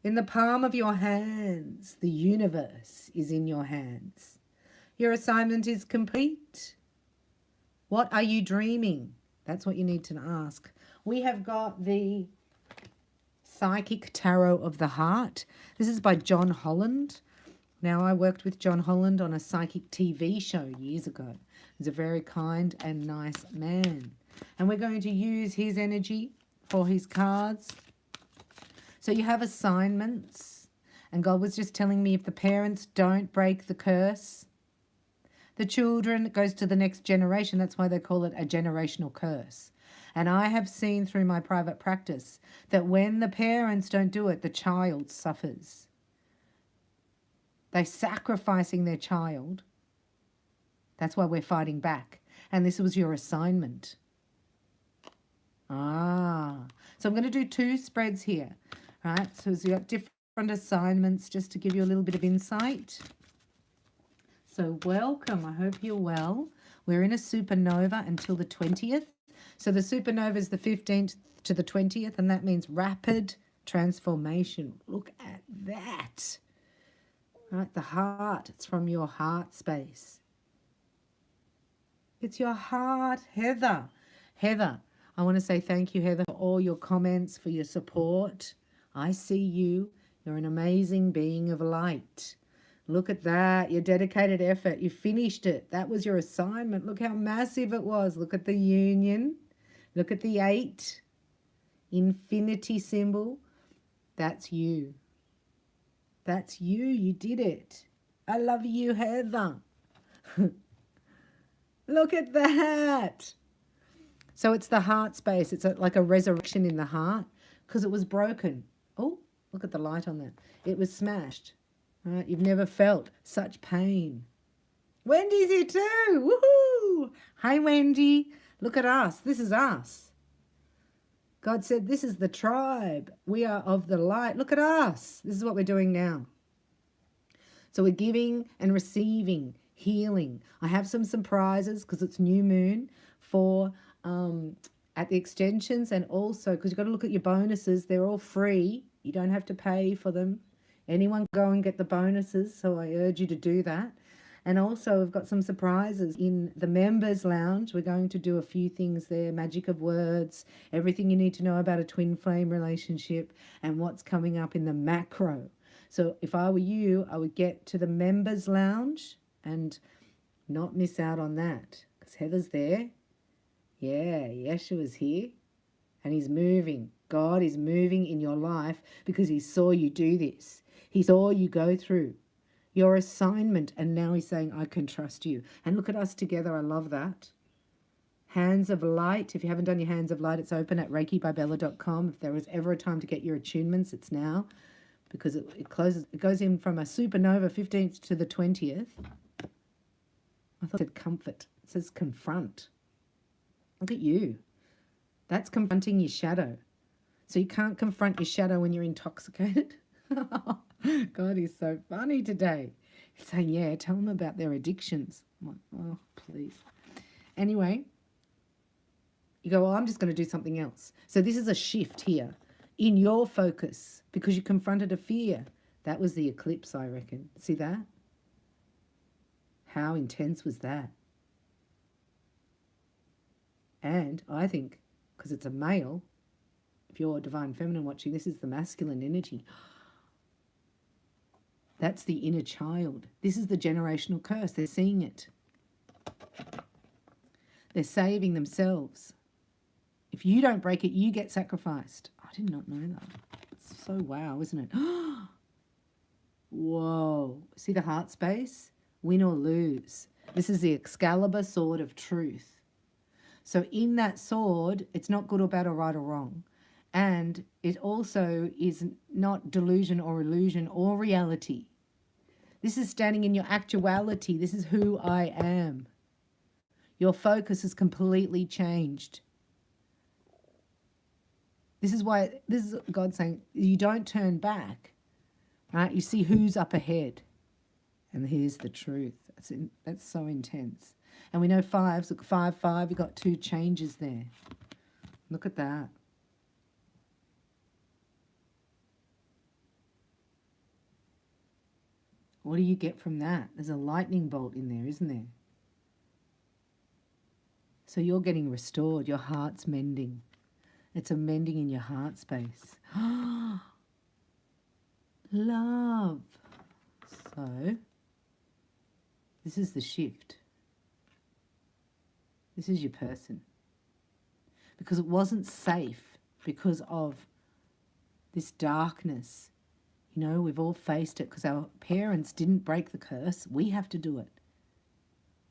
In the palm of your hands, the universe is in your hands. Your assignment is complete. What are you dreaming? That's what you need to ask. We have got the Psychic Tarot of the Heart. This is by John Holland. Now, I worked with John Holland on a psychic TV show years ago. He's a very kind and nice man. And we're going to use his energy for his cards. So you have assignments. And God was just telling me if the parents don't break the curse, the children, it goes to the next generation. That's why they call it a generational curse. And I have seen through my private practice that when the parents don't do it, the child suffers. They're sacrificing their child. That's why we're fighting back. And this was your assignment. So I'm going to do 2 spreads here. Right? So you've got different assignments just to give you a little bit of insight. So welcome. I hope you're well. We're in a supernova until the 20th. So the supernova is the 15th to the 20th, and that means rapid transformation. Look at that. Right, the heart. It's from your heart space. It's your heart, Heather. Heather, I want to say thank you, Heather, for all your comments, for your support. I see you. You're an amazing being of light. Look at that, your dedicated effort. You finished it. That was your assignment. Look how massive it was. Look at the union. Look at the 8. Infinity symbol. That's you. That's you. You did it. I love you, Heather. Look at that. So it's the heart space. It's like a resurrection in the heart because it was broken. Oh, look at the light on that. It was smashed. Right? You've never felt such pain. Wendy's here too. Woohoo! Hi, Wendy. Look at us. This is us. God said, this is the tribe. We are of the light. Look at us. This is what we're doing now. So we're giving and receiving healing. I have some surprises because it's new moon for at the extensions, and also because you've got to look at your bonuses. They're all free. You don't have to pay for them. Anyone go and get the bonuses, so I urge you to do that. And also we've got some surprises in the members lounge. We're going to do a few things there, magic of words, everything you need to know about a twin flame relationship, and what's coming up in the macro. So if I were you, I would get to the members lounge and not miss out on that, because Heather's there. Yeah, Yeshua's here, and he's moving. God is moving in your life because he saw you do this. He saw you go through your assignment, and now he's saying, I can trust you. And look at us together. I love that. Hands of Light. If you haven't done your Hands of Light, it's open at reikibybella.com. If there was ever a time to get your attunements, it's now, because it goes in from a supernova 15th to the 20th. I thought it said comfort. It says confront. Look at you. That's confronting your shadow. So you can't confront your shadow when you're intoxicated. God, he's so funny today. He's saying, yeah, tell them about their addictions. I'm like, oh, please. Anyway, you go, well, I'm just going to do something else. So this is a shift here in your focus because you confronted a fear. That was the eclipse, I reckon. See that? How intense was that? And I think, because it's a male, if you're divine feminine watching, this is the masculine energy. That's the inner child. This is the generational curse. They're seeing it. They're saving themselves. If you don't break it, you get sacrificed. I did not know that. It's so wow, isn't it? Whoa. See the heart space? Win or lose. This is the Excalibur sword of truth. So in that sword, it's not good or bad or right or wrong. And it also is not delusion or illusion or reality. This is standing in your actuality. This is who I am. Your focus has completely changed. This is God saying, you don't turn back, right? You see who's up ahead. And here's the truth. That's so intense. And we know fives, look, 5, 5, you've got 2 changes there. Look at that. What do you get from that? There's a lightning bolt in there, isn't there? So you're getting restored. Your heart's mending. It's a mending in your heart space. Love. So this is the shift. This is your person. Because it wasn't safe because of this darkness. You know, we've all faced it because our parents didn't break the curse. We have to do it.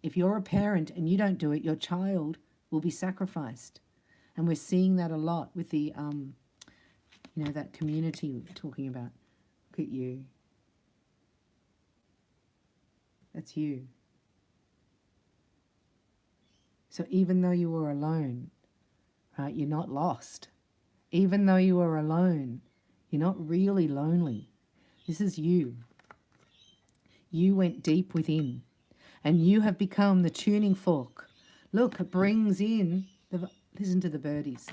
If you're a parent and you don't do it, your child will be sacrificed. And we're seeing that a lot with the, you know, that community we're talking about. Look at you. That's you. So even though you were alone, right, you're not lost. Even though you were alone, you're not really lonely. This is you. You went deep within and you have become the tuning fork. Look, it brings in, listen to the birdies.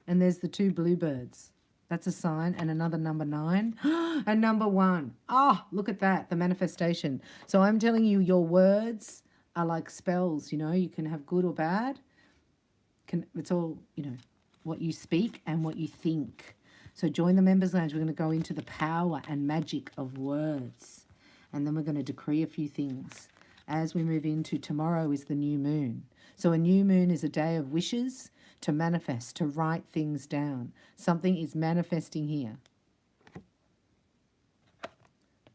And there's the two bluebirds. That's a sign. And another number 9 and number 1. Oh, look at that, the manifestation. So I'm telling you, your words are like spells, you know. You can have good or bad. It's all, you know, what you speak and what you think. So join the Members Lounge. We're going to go into the power and magic of words. And then we're going to decree a few things. As we move into tomorrow is the new moon. So a new moon is a day of wishes, to manifest, to write things down. Something is manifesting here.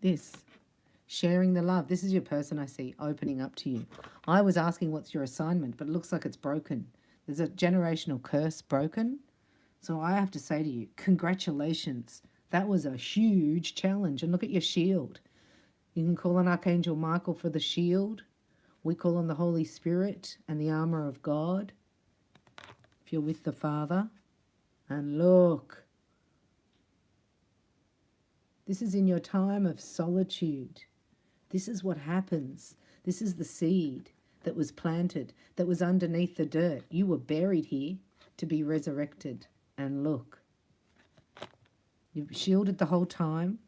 This, sharing the love. This is your person I see opening up to you. I was asking what's your assignment, but it looks like it's broken. There's a generational curse broken. So I have to say to you, congratulations. That was a huge challenge. And look at your shield. You can call on Archangel Michael for the shield. We call on the Holy Spirit and the armor of God. If you're with the Father. And look. This is in your time of solitude. This is what happens. This is the seed that was planted, that was underneath the dirt. You were buried here to be resurrected. And look. You've shielded the whole time.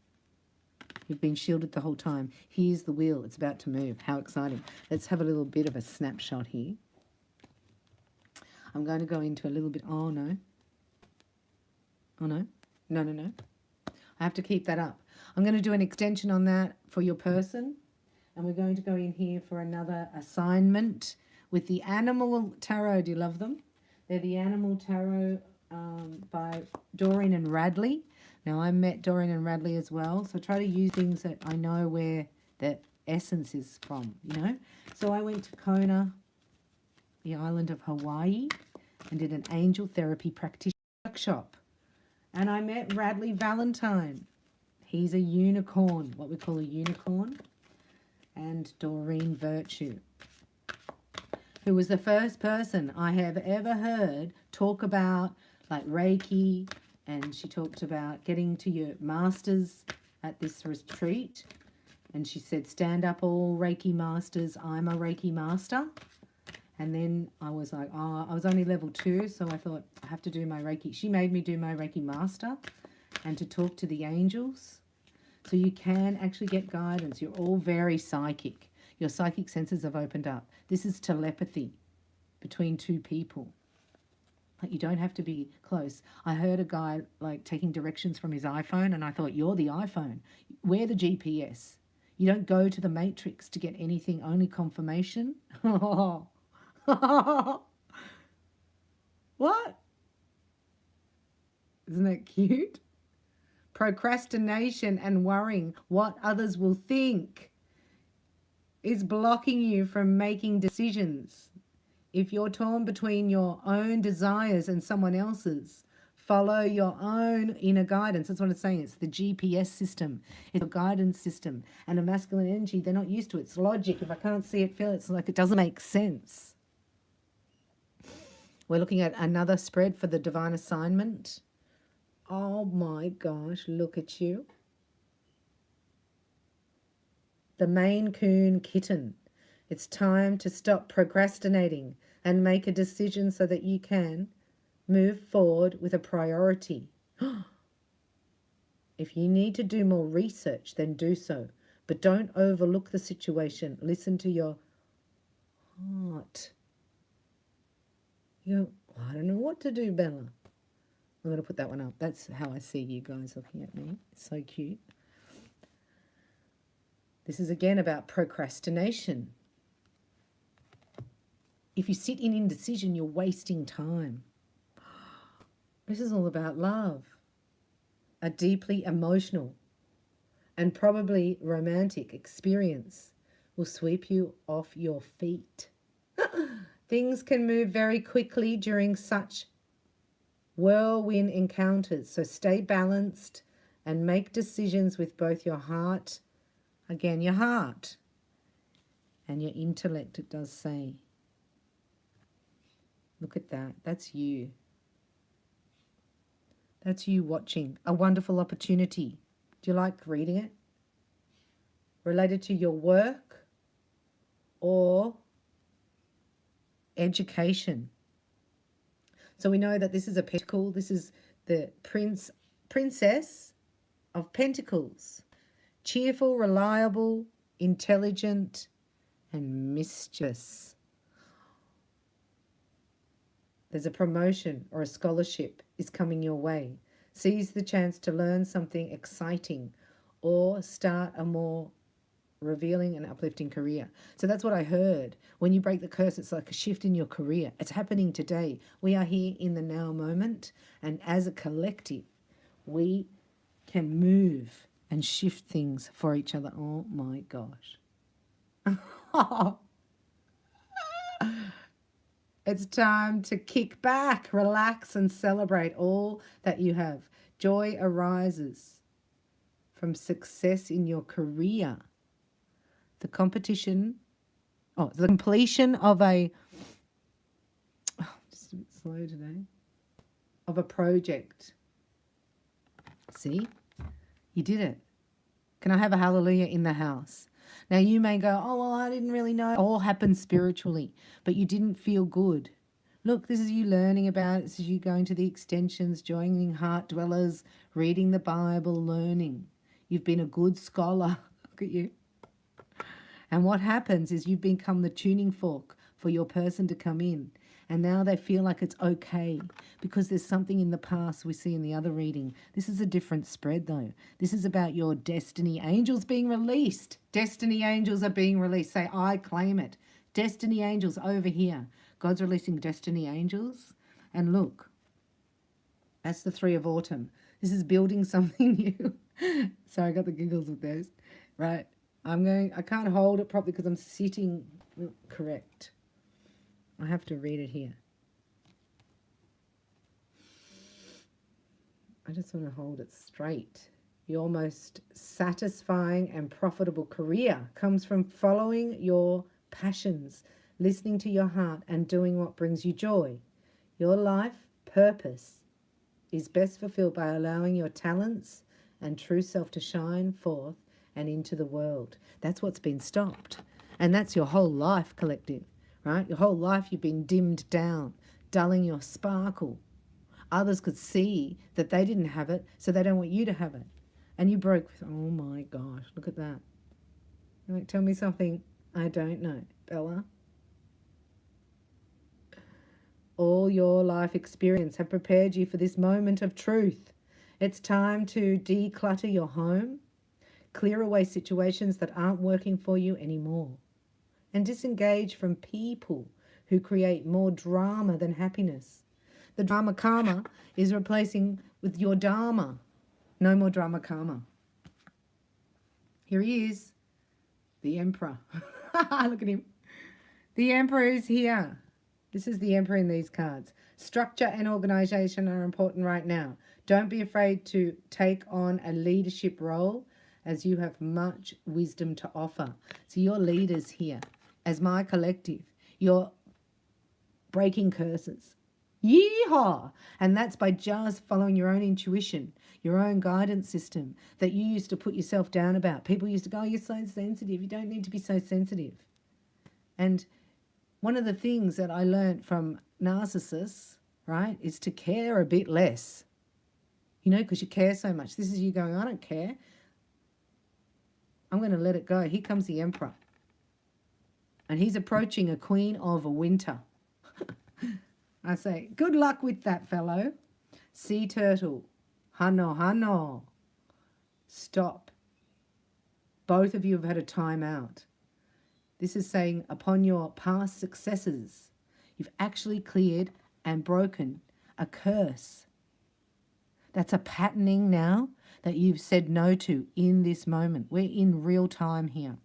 You've been shielded the whole time. Here's the wheel. It's about to move. How exciting. Let's have a little bit of a snapshot here. I'm going to go into a little bit. Oh, no. Oh, no. No, no, no. I have to keep that up. I'm going to do an extension on that for your person. And we're going to go in here for another assignment with the Animal Tarot. Do you love them? They're the Animal Tarot by Doreen and Radley. Now, I met Doreen and Radley as well, so try to use things that I know where the essence is from, you know. So I went to Kona, the island of Hawaii, and did an angel therapy practitioner workshop. And I met Radley Valentine. He's a unicorn, what we call a unicorn, and Doreen Virtue, who was the first person I have ever heard talk about like Reiki, and she talked about getting to your masters at this retreat. And she said, stand up all Reiki masters, I'm a Reiki master. And then I was like, oh, I was only level 2, so I thought I have to do my Reiki. She made me do my Reiki master and to talk to the angels. So you can actually get guidance. You're all very psychic. Your psychic senses have opened up. This is telepathy between two people. Like, you don't have to be close. I heard a guy like taking directions from his iPhone, and I thought, you're the iPhone. We're the GPS. You don't go to the matrix to get anything, only confirmation. What? Isn't that cute? Procrastination and worrying what others will think is blocking you from making decisions. If you're torn between your own desires and someone else's, follow your own inner guidance. That's what it's saying. It's the GPS system. It's a guidance system. And a masculine energy, they're not used to it. It's logic. If I can't see it, feel it, it's like it doesn't make sense. We're looking at another spread for the divine assignment. Oh my gosh, look at you. The Maine Coon kitten. It's time to stop procrastinating and make a decision so that you can move forward with a priority. If you need to do more research, then do so. But don't overlook the situation. Listen to your heart. You go, I don't know what to do, Bella. I'm going to put that one up. That's how I see you guys looking at me. It's so cute. This is again about procrastination. If you sit in indecision, you're wasting time. This is all about love. A deeply emotional and probably romantic experience will sweep you off your feet. Things can move very quickly during such whirlwind encounters, so stay balanced and make decisions with both your heart, again, your heart, and your intellect, it does say. Look at that. That's you. That's you watching. A wonderful opportunity. Do you like reading it? Related to your work or education. So we know that this is a pentacle. This is the princess of pentacles. Cheerful, reliable, intelligent, and mischievous. There's a promotion or a scholarship is coming your way. Seize the chance to learn something exciting or start a more revealing and uplifting career. So that's what I heard. When you break the curse, it's like a shift in your career. It's happening today. We are here in the now moment, and as a collective, we can move and shift things for each other. Oh my gosh. It's time to kick back, relax, and celebrate all that you have. Joy arises from success in your career. The completion of just a bit slow today, of a project. See, you did it. Can I have a hallelujah in the house? Now you may go, oh, well, I didn't really know. It all happened spiritually, but you didn't feel good. Look, this is you learning about it. This is you going to the extensions, joining heart dwellers, reading the Bible, learning. You've been a good scholar. Look at you. And what happens is you've become the tuning fork for your person to come in. And now they feel like it's okay because there's something in the past we see in the other reading. This is a different spread though. This is about your destiny angels being released. Destiny angels are being released. Say, I claim it. Destiny angels over here. God's releasing destiny angels. And look, that's the 3 of autumn. This is building something new. Sorry, I got the giggles with those. Right. I can't hold it properly because I'm sitting correct. I have to read it here. I just want to hold it straight. Your most satisfying and profitable career comes from following your passions, listening to your heart, and doing what brings you joy. Your life purpose is best fulfilled by allowing your talents and true self to shine forth and into the world. That's what's been stopped. And that's your whole life, collective. Right? Your whole life you've been dimmed down, dulling your sparkle. Others could see that they didn't have it, so they don't want you to have it. And you broke with, oh my gosh, look at that. You're like, tell me something I don't know, Bella. All your life experience have prepared you for this moment of truth. It's time to declutter your home, clear away situations that aren't working for you anymore, and disengage from people who create more drama than happiness. The drama karma is replacing with your dharma. No more drama karma. Here he is, the emperor. Look at him. The emperor is here. This is the emperor in these cards. Structure and organization are important right now. Don't be afraid to take on a leadership role as you have much wisdom to offer. So your leaders here. As my collective, you're breaking curses. Yeehaw! And that's by just following your own intuition, your own guidance system that you used to put yourself down about. People used to go, oh, you're so sensitive. You don't need to be so sensitive. And one of the things that I learned from narcissists, right, is to care a bit less. You know, because you care so much. This is you going, I don't care. I'm going to let it go. Here comes the Emperor. And he's approaching a Queen of Winter. I say, good luck with that, fellow. Sea turtle. Hano, hano. Stop. Both of you have had a time out. This is saying upon your past successes, you've actually cleared and broken a curse. That's a patterning now that you've said no to in this moment. We're in real time here.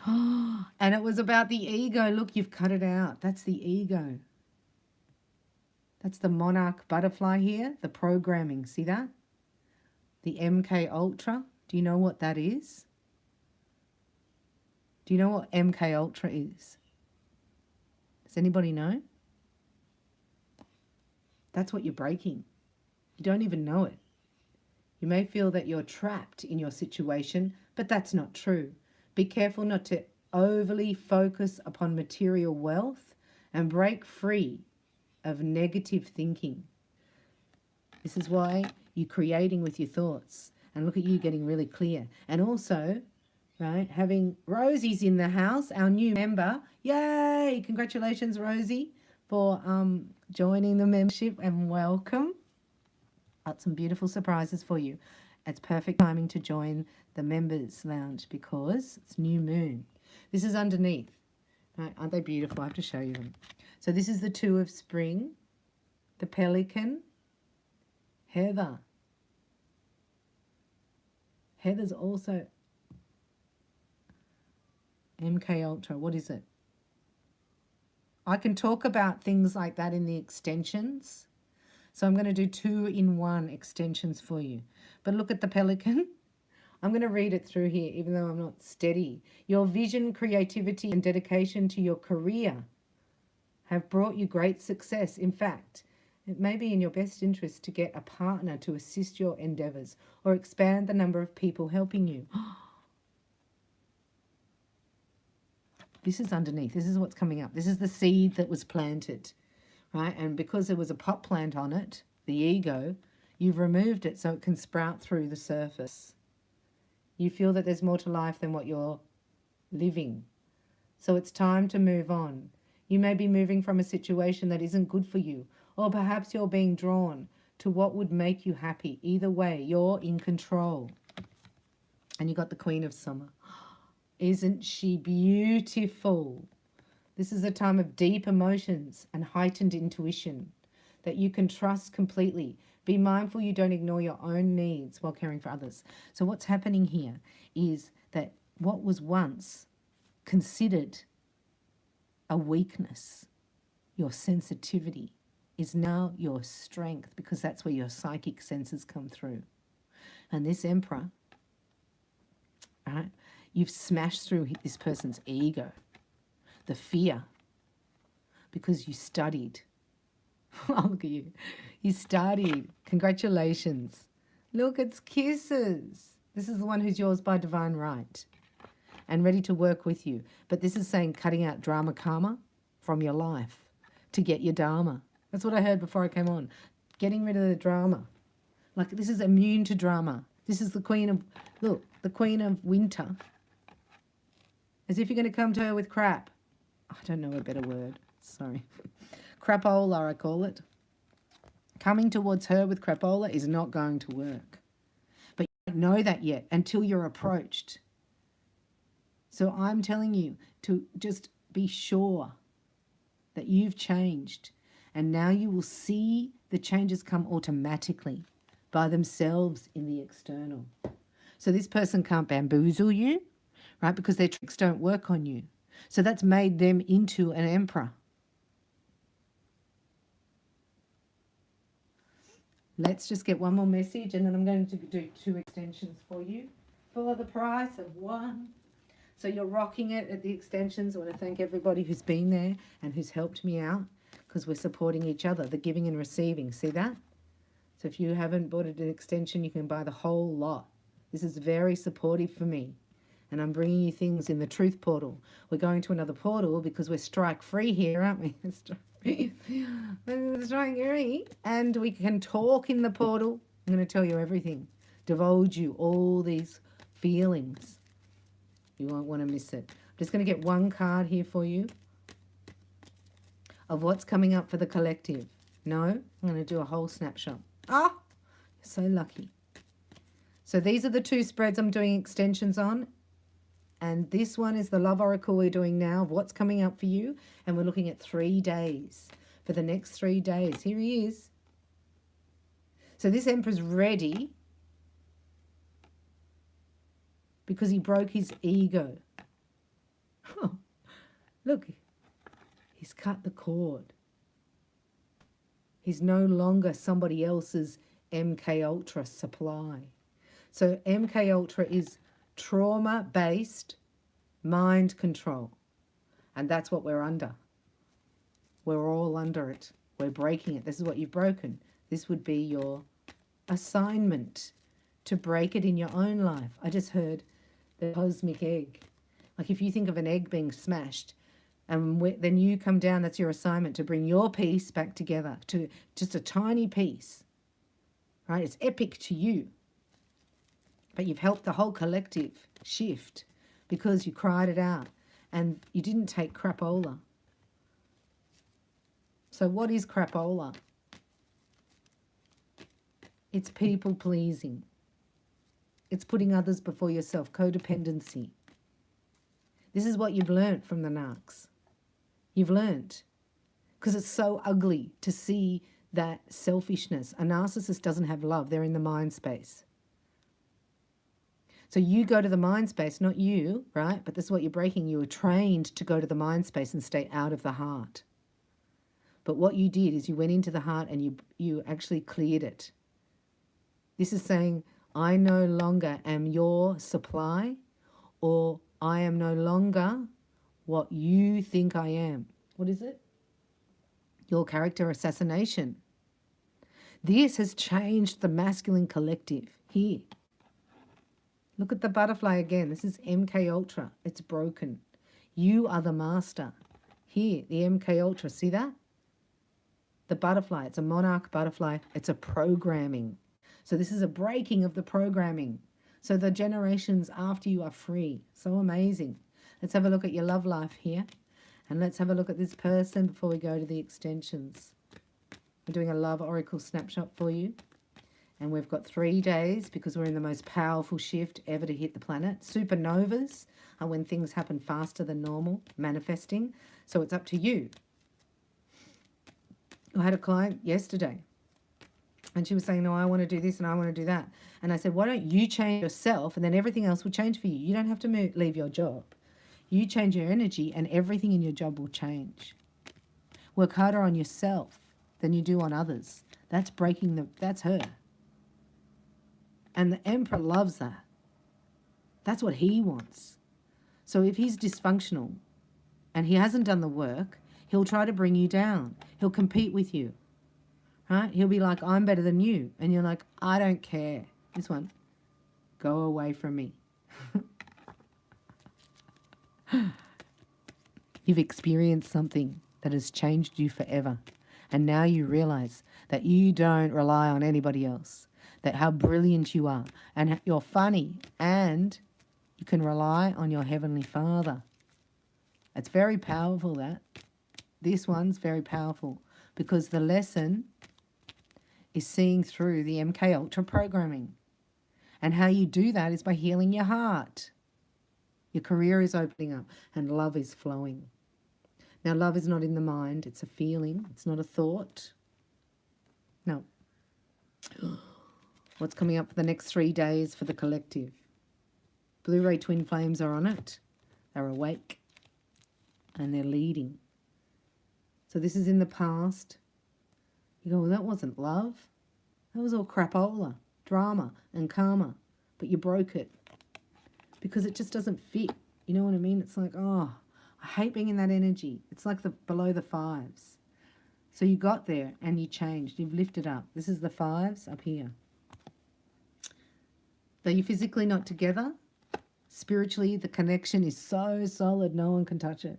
And it was about the ego. Look, you've cut it out. That's the ego. That's the monarch butterfly here, the programming. See that? The MK Ultra. Do you know what that is? Do you know what MK Ultra is? Does anybody know? That's what you're breaking. You don't even know it. You may feel that you're trapped in your situation, but that's not true. Be careful not to overly focus upon material wealth and break free of negative thinking. This is why you're creating with your thoughts. And look at you getting really clear. And also, right, having Rosie's in the house, our new member. Yay! Congratulations, Rosie, for joining the membership, and welcome. Got some beautiful surprises for you. It's perfect timing to join the members lounge because it's new moon. This is underneath. Right, aren't they beautiful? I have to show you them. So this is the Two of Spring, the Pelican, Heather. Heather's also MK Ultra. What is it? I can talk about things like that in the extensions. So I'm going to do 2-in-1 extensions for you. But look at the Pelican. I'm going to read it through here, even though I'm not steady. Your vision, creativity, and dedication to your career have brought you great success. In fact, it may be in your best interest to get a partner to assist your endeavors or expand the number of people helping you. This is underneath. This is what's coming up. This is the seed that was planted, right? And because there was a pot plant on it, the ego, you've removed it so it can sprout through the surface. You feel that there's more to life than what you're living. So it's time to move on. You may be moving from a situation that isn't good for you, or perhaps you're being drawn to what would make you happy. Either way, you're in control. And you got the Queen of Summer. Isn't she beautiful? This is a time of deep emotions and heightened intuition that you can trust completely. Be mindful you don't ignore your own needs while caring for others. So what's happening here is that what was once considered a weakness, your sensitivity, is now your strength, because that's where your psychic senses come through. And this Emperor, right, you've smashed through this person's ego, the fear, because you studied. Oh, look at you. You studied. Congratulations. Look, it's kisses. This is the one who's yours by divine right and ready to work with you. But this is saying cutting out drama karma from your life to get your dharma. That's what I heard before I came on. Getting rid of the drama. Like, this is immune to drama. This is the Queen of, look, the Queen of Winter. As if you're going to come to her with crap. I don't know a better word. Sorry. Crapola, I call it. Coming towards her with crapola is not going to work. But you don't know that yet until you're approached. So I'm telling you to just be sure that you've changed. And now you will see the changes come automatically by themselves in the external. So this person can't bamboozle you, right? Because their tricks don't work on you. So that's made them into an emperor. Let's just get one more message, and then I'm going to do 2 extensions for you for the price of 1. So you're rocking it at the extensions. I want to thank everybody who's been there and who's helped me out, because we're supporting each other, the giving and receiving. See that? So if you haven't bought an extension, you can buy the whole lot. This is very supportive for me. And I'm bringing you things in the truth portal. We're going to another portal because we're strike free here, aren't we? Strike free. And we can talk in the portal. I'm going to tell you everything. Divulge you all these feelings. You won't want to miss it. I'm just going to get one card here for you of what's coming up for the collective. No, I'm going to do a whole snapshot. Ah, you're so lucky. So these are the two spreads I'm doing extensions on. And this one is the love oracle we're doing now of what's coming up for you. And we're looking at 3 days. For the next 3 days. Here he is. So this Emperor's ready because he broke his ego. Oh, look, he's cut the cord. He's no longer somebody else's MK Ultra supply. So MK Ultra is trauma-based mind control. And that's what we're under. We're all under it. We're breaking it. This is what you've broken. This would be your assignment to break it in your own life. I just heard the cosmic egg. Like if you think of an egg being smashed, and then you come down, that's your assignment to bring your piece back together to just a tiny piece. Right? It's epic to you. But you've helped the whole collective shift because you cried it out and you didn't take crapola. So what is crapola? It's people pleasing. It's putting others before yourself, codependency. This is what you've learnt from the narcs. You've learnt. Because it's so ugly to see that selfishness. A narcissist doesn't have love. They're in the mind space. So you go to the mind space, not you, right? But this is what you're breaking. You were trained to go to the mind space and stay out of the heart. But what you did is you went into the heart and you actually cleared it. This is saying, I no longer am your supply, or I am no longer what you think I am. What is it? Your character assassination. This has changed the masculine collective here. Look at the butterfly again. This is MK Ultra. It's broken. You are the master. Here, the MK Ultra. See that? The butterfly. It's a monarch butterfly. It's a programming. So this is a breaking of the programming. So the generations after you are free. So amazing. Let's have a look at your love life here. And let's have a look at this person before we go to the extensions. We're doing a love oracle snapshot for you. And we've got 3 days because we're in the most powerful shift ever to hit the planet. Supernovas are when things happen faster than normal, manifesting. So it's up to you. I had a client yesterday and she was saying, no, I want to do this and I want to do that. And I said, why don't you change yourself and then everything else will change for you. You don't have to leave your job. You change your energy and everything in your job will change. Work harder on yourself than you do on others. That's that's her. And the Emperor loves that. That's what he wants. So if he's dysfunctional and he hasn't done the work, he'll try to bring you down. He'll compete with you. Right? He'll be like, I'm better than you. And you're like, I don't care. This one, go away from me. You've experienced something that has changed you forever. And now you realize that you don't rely on anybody else. That how brilliant you are and you're funny and you can rely on your Heavenly Father. It's very powerful, that. This one's very powerful because the lesson is seeing through the MK Ultra programming. And how you do that is by healing your heart. Your career is opening up and love is flowing. Now, love is not in the mind. It's a feeling. It's not a thought. No. What's coming up for the next 3 days for the collective? Blue-ray twin flames are on it. They're awake and they're leading. So this is in the past. You go, well, that wasn't love. That was all crapola, drama and karma. But you broke it because it just doesn't fit. You know what I mean? It's like, oh, I hate being in that energy. It's like below the fives. So you got there and you changed. You've lifted up. This is the fives up here. Though you're physically not together, spiritually the connection is so solid no one can touch it.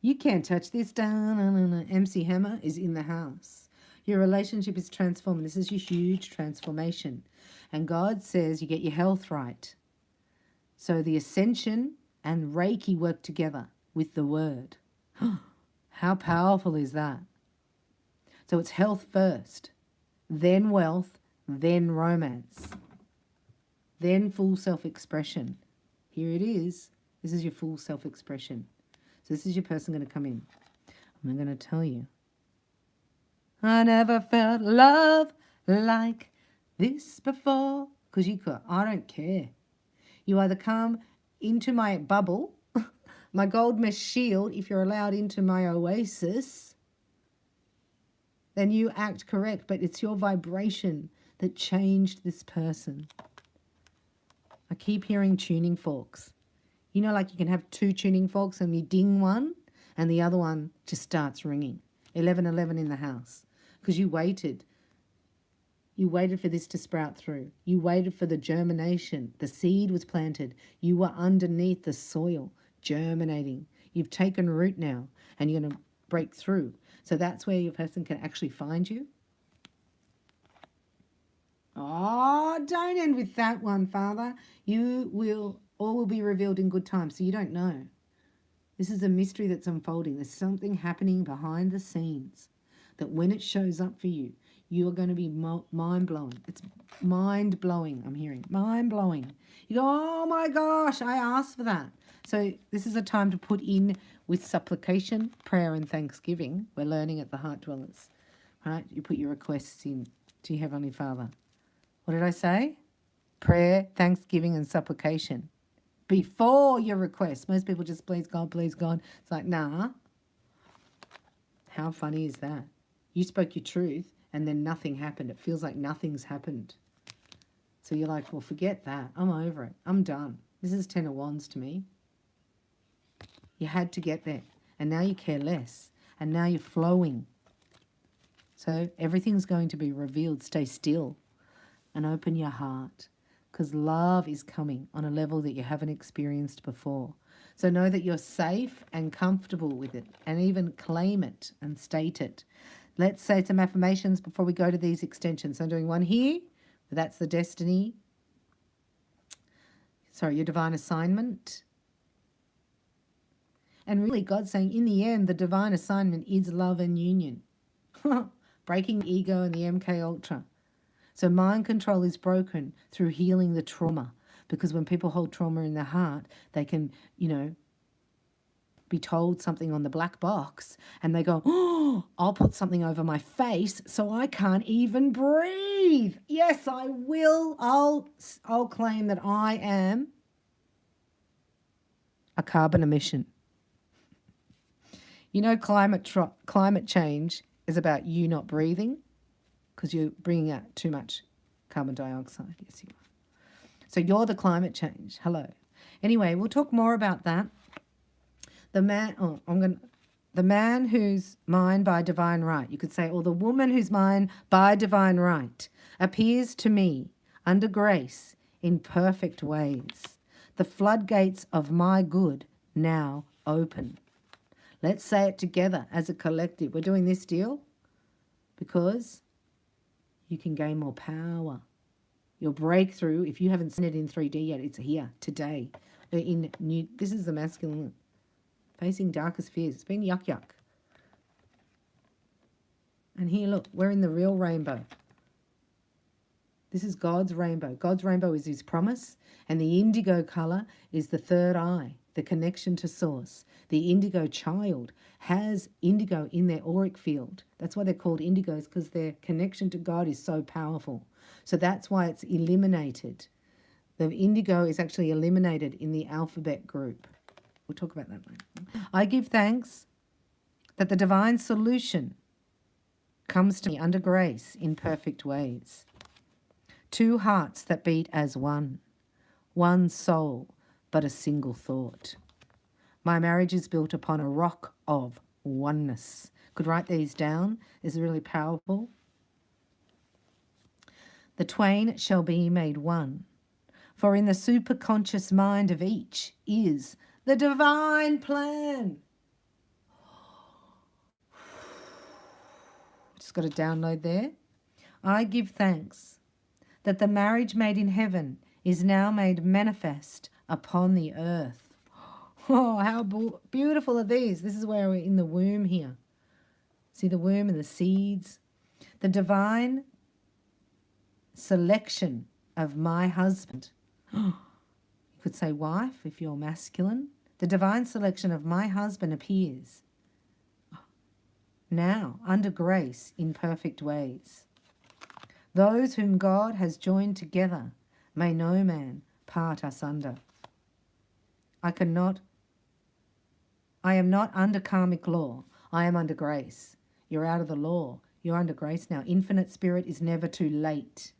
You can't touch this. MC Hammer is in the house. Your relationship is transforming. This is your huge transformation. And God says you get your health right. So the ascension and Reiki work together with the word. How powerful is that? So it's health first, then wealth, then romance, then full self-expression. Here it is. This is your full self-expression. So this is your person going to come in. I'm going to tell you. I never felt love like this before. Because you could. I don't care. You either come into my bubble, my gold mesh shield, if you're allowed into my oasis, then you act correct. But it's your vibration that changed this person. I keep hearing tuning forks. You know, like you can have 2 tuning forks and you ding one and the other one just starts ringing. 1111 in the house. Because you waited. You waited for this to sprout through. You waited for the germination. The seed was planted. You were underneath the soil, germinating. You've taken root now and you're going to break through. So that's where your person can actually find you. Oh, don't end with that one, Father. All will be revealed in good time. So you don't know. This is a mystery that's unfolding. There's something happening behind the scenes that when it shows up for you, you are going to be mind-blowing. It's mind-blowing, I'm hearing. Mind-blowing. You go, oh my gosh, I asked for that. So this is a time to put in with supplication, prayer and thanksgiving. We're learning at the Heart Dwellers. Right? You put your requests in to your Heavenly Father. What did I say? Prayer, thanksgiving and supplication. Before your request. Most people just, please God, please God. It's like, nah. How funny is that? You spoke your truth and then nothing happened. It feels like nothing's happened. So you're like, well, forget that. I'm over it. I'm done. This is 10 of Wands to me. You had to get there. And now you care less. And now you're flowing. So everything's going to be revealed. Stay still and open your heart. Because love is coming on a level that you haven't experienced before. So know that you're safe and comfortable with it, and even claim it and state it. Let's say some affirmations before we go to these extensions. So I'm doing one here. That's the destiny. Sorry, your divine assignment. And really God's saying in the end, the divine assignment is love and union. Breaking the ego and the MK Ultra. So mind control is broken through healing the trauma. Because when people hold trauma in their heart, they can, be told something on the black box and they go, oh, I'll put something over my face so I can't even breathe. Yes, I will. I'll claim that I am a carbon emission. Climate change is about you not breathing because you're bringing out too much carbon dioxide. Yes, you are. So you're the climate change. Hello. Anyway, we'll talk more about that. The man whose mind by divine right, you could say, or the woman whose mind by divine right appears to me under grace in perfect ways. The floodgates of my good now open. Let's say it together as a collective. We're doing this deal because you can gain more power. Your breakthrough, if you haven't seen it in 3D yet, it's here today. This is the masculine facing darkest fears. It's been yuck. And here, look, we're in the real rainbow. This is God's rainbow. God's rainbow is his promise. And the indigo colour is the third eye, the connection to source. The indigo child has indigo in their auric field. That's why they're called indigos, because their connection to God is so powerful. So that's why it's eliminated. The indigo is actually eliminated in the alphabet group. We'll talk about that later. I give thanks that the divine solution comes to me under grace in perfect ways. 2 hearts that beat as one soul, but a single thought. My marriage is built upon a rock of oneness. Could write these down. This is really powerful. The twain shall be made one, for in the superconscious mind of each is the divine plan. Just got to download there. I give thanks that the marriage made in heaven is now made manifest upon the earth. Oh, how beautiful are these? This is where we're in the womb here. See the womb and the seeds. The divine selection of my husband. You could say wife if you're masculine. The divine selection of my husband appears now under grace in perfect ways. Those whom God has joined together, may no man part asunder. I am not under karmic law. I am under grace. You're out of the law. You're under grace now. Infinite Spirit is never too late.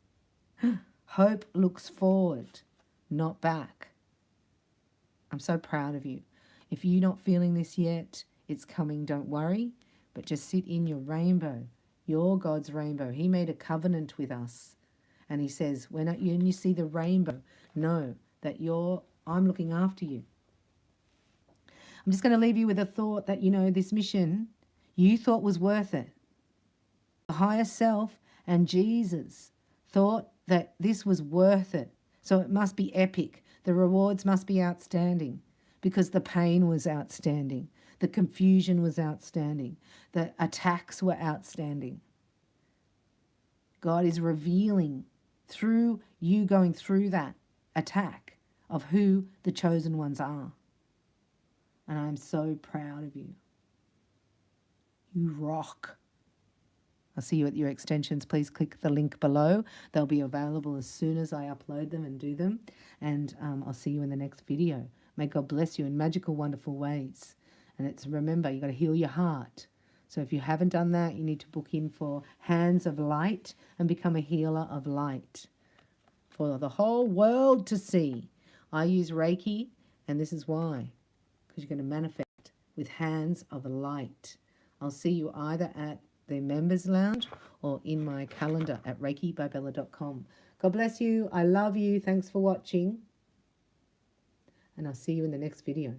Hope looks forward, not back. I'm so proud of you. If you're not feeling this yet, it's coming, don't worry. But just sit in your rainbow. You're God's rainbow. He made a covenant with us. And he says, when you see the rainbow, know that I'm looking after you. I'm just going to leave you with a thought that, this mission you thought was worth it. The higher self and Jesus thought that this was worth it. So it must be epic. The rewards must be outstanding because the pain was outstanding. The confusion was outstanding. The attacks were outstanding. God is revealing through you going through that attack of who the chosen ones are. And I'm so proud of you. You rock. I'll see you at your extensions. Please click the link below. They'll be available as soon as I upload them and do them. And I'll see you in the next video. May God bless you in magical, wonderful ways. And remember, you've got to heal your heart. So if you haven't done that, you need to book in for Hands of Light and become a healer of light for the whole world to see. I use Reiki, and this is why. Because you're going to manifest with Hands of Light. I'll see you either at the Members Lounge or in my calendar at reikibybella.com. God bless you. I love you. Thanks for watching. And I'll see you in the next video.